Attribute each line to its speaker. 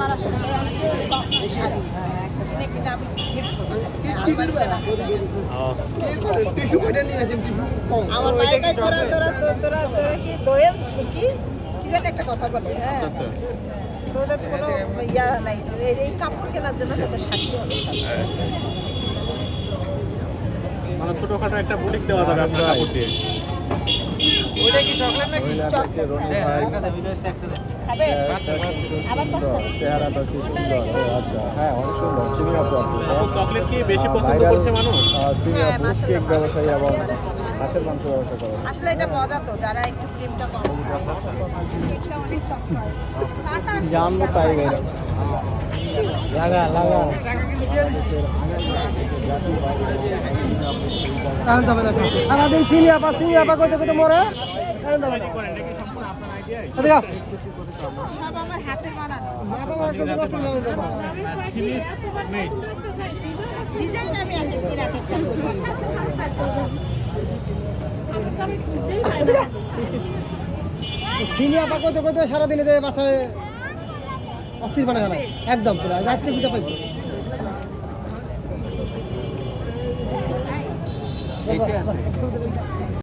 Speaker 1: আমার আসলে শাড়ি কিনে কিনে আমি আমার মায়ের তোরা তোরা তোরা তোরা কি দোয়েল কি কি যেন একটা কথা বলে হ্যাঁ তোদের কোনো ইয়া নাই এই কাপড় কেনার জন্য তোদের শাড়ি হবে
Speaker 2: মানে ছোটখাটো একটা বুটিক দেওয়া যাবে আপনার কাপড় দিয়ে।
Speaker 3: ওইটা কি চকলেট নাকি?
Speaker 1: চকলেট খাবে আবার পাস্তা
Speaker 4: চেহারাটা কি সুন্দর। আচ্ছা হ্যাঁ অনেক সুন্দর। সিনিয়র
Speaker 2: চকলেট কি বেশি পছন্দ করছে মানুষ?
Speaker 4: সিনিয়র
Speaker 1: হ্যাঁ,
Speaker 4: ফুড কেক
Speaker 1: মাশাআল্লাহ।
Speaker 4: ব্যবসায়ী এবং হাঁসের মাংস ব্যবসা করে।
Speaker 1: আসলে এটা মজা তো যারা একটু ক্রিমটা কম
Speaker 4: জানবো তাই গেল লাগা লাগা আমাদের চিনি আপা কইতে কইতে মরে
Speaker 1: সব আমার হাতের বানানো ডিজাইন আমি এক একদিন এক একটা করবো
Speaker 5: সিনি আপা কইতে কইতে সারাদিনে যে বাসায় অস্থির বানা গেল একদম পুরো আজকে গুটা পাইছি